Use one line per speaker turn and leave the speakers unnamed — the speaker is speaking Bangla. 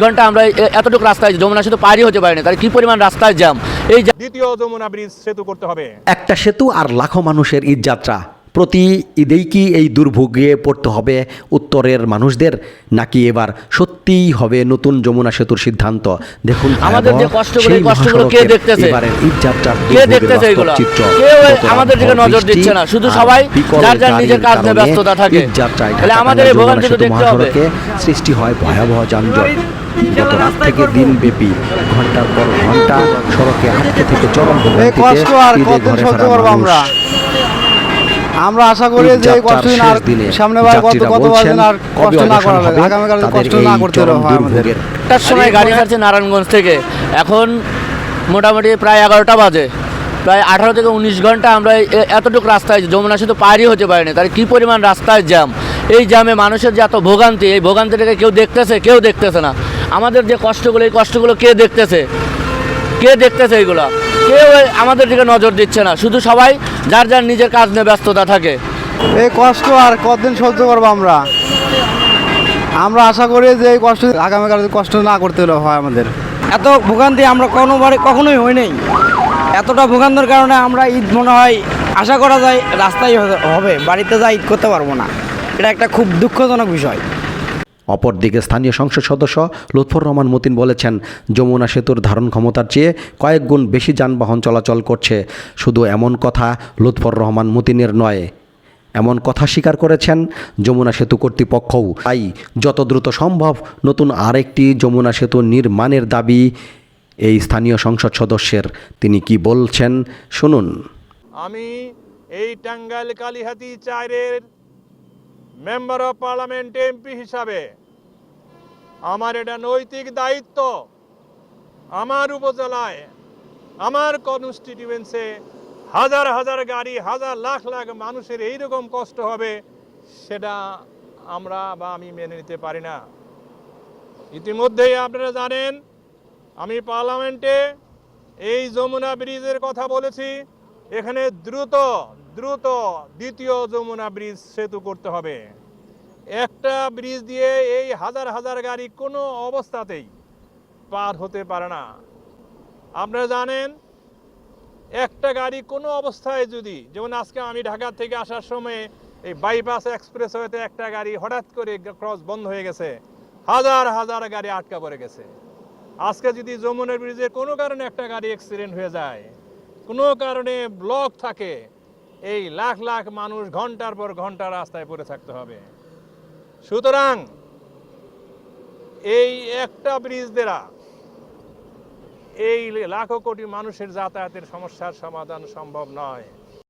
ঘন্টা আমরা এতটুকু রাস্তায় যমুনা সেতু পারই হতে পারিনি, তার কি পরিমাণ রাস্তায় জ্যাম। এই
দ্বিতীয় যমুনা ব্রিজ সেতু করতে হবে।
একটা সেতু আর লাখো মানুষের ঈদযাত্রা, প্রতি ঈদেই কি এই দুর্ভোগে পড়তে হবে উত্তরের মানুষদের, নাকি এবার সত্যিই হবে নতুন যমুনা সেতুর সিদ্ধান্ত? দেখুন
আমাদের যে কষ্টগুলো, এই কষ্টগুলো কে দেখতেছে?
এবারের ঈদযাত্রার
কে দেখতেছে এগুলো? কেউ আমাদের দিকে নজর দিচ্ছে না, শুধু সবাই যার যার নিজের কাজ নিয়ে ব্যস্ততা থাকে। তাহলে আমাদের এই ভোগান্তি তো দেখতে হবে।
সৃষ্টি হয় ভয়াবহ যানজট। গত রাত থেকে দিনব্যাপী ঘন্টার পর ঘন্টা সড়কে আটকে থেকে চরম ভোগান্তিতে
কষ্ট আর কত সহ্য করব আমরা আশা করি যে এই কষ্টদিন আর সামনে বার কতবার আর কষ্ট না করা লাগে, আগামীকাল কষ্ট না করতে হবে আমাদের।
একটার সময় গাড়ি ছাড়ছে নারায়ণগঞ্জ থেকে, এখন মোটামুটি প্রায় 11টা বাজে, প্রায় 18 থেকে 19 ঘন্টা আমরা এতটুকু রাস্তায় যমুনা সেতু পারই হতে পারিনি, তার কি পরিমাণ রাস্তায় জ্যাম। এই জ্যামে মানুষের যে এত ভোগান্তি, এই ভোগান্তিটাকে কেউ দেখতেছে? কেউ দেখতেছে না। আমাদের যে কষ্টগুলো, এই কষ্টগুলো কে দেখতেছে? কে দেখতেছে এইগুলো? কেউ আমাদের দিকে নজর দিচ্ছে না, শুধু সবাই যার যার নিজের কাজ নিয়ে ব্যস্ততা থাকে।
এই কষ্ট আর কতদিন সহ্য করবো আমরা আশা করি যে এই কষ্ট আগামীকাল কষ্ট না করতে হলে হয় আমাদের।
এত ভোগান্তি আমরা কখনোই হই নাই। এতটা ভোগান্তির কারণে আমরা ঈদ মনে হয় আশা করা যায় রাস্তায় হবে, বাড়িতে যা ঈদ করতে পারবো না। এটা একটা খুব দুঃখজনক বিষয়।
অপরদিকে স্থানীয় সংসদ সদস্য লুৎফর রহমান মতিন বলেছেন, যমুনা সেতুর ধারণ ক্ষমতার চেয়ে কয়েক গুণ বেশি যানবাহন চলাচল করছে। শুধু এমন কথা লুৎফর রহমান মতিনের নয়, এমন কথা স্বীকার করেছেন যমুনা সেতু কর্তৃপক্ষও। তাই যত দ্রুত সম্ভব নতুন আরেকটি যমুনা সেতু নির্মাণের দাবি এই স্থানীয় সংসদ সদস্যের। তিনি কি বলছেন শুনুন।
আমি এই টাঙ্গাইল কালিহাতী 4-এর মেম্বার অফ পার্লামেন্ট এমপি হিসাবে আমার এটা নৈতিক দায়িত্ব। আমার উপজেলায়, আমার কনস্টিটিউয়েন্সে হাজার হাজার গাড়ি, হাজার লাখ লাখ মানুষের এইরকম কষ্ট হবে, সেটা আমি মেনে নিতে পারি না। ইতিমধ্যেই আপনারা জানেন আমি পার্লামেন্টে এই যমুনা ব্রিজের কথা বলেছি। এখানে দ্রুত দ্বিতীয় যমুনা ব্রিজ সেতু করতে হবে। একটা ব্রিজ দিয়ে এই হাজার হাজার গাড়ি কোনো অবস্থাতেই পার হতে পারে না। আপনারা জানেন একটা গাড়ি কোনো অবস্থায় যদি, যেমন আজকে আমি ঢাকা থেকে আসার সময় এই বাইপাস এক্সপ্রেসওয়েতে একটা গাড়ি হঠাৎ করে ক্রস বন্ধ হয়ে গেছে, হাজার হাজার গাড়ি আটকা পড়ে গেছে। আজকে যদি যমুনা ব্রিজে কোনো কারণে একটা গাড়ি অ্যাক্সিডেন্ট হয়ে যায়, কোনো কারণে ব্লক থাকে, এই লাখ লাখ মানুষ ঘন্টার পর ঘন্টা রাস্তায় পড়ে থাকতে হবে। সুতরাং এই একটা ব্রিজ দ্বারা এই লাখো কোটি মানুষের যাতায়াতের সমস্যার সমাধান সম্ভব নয়।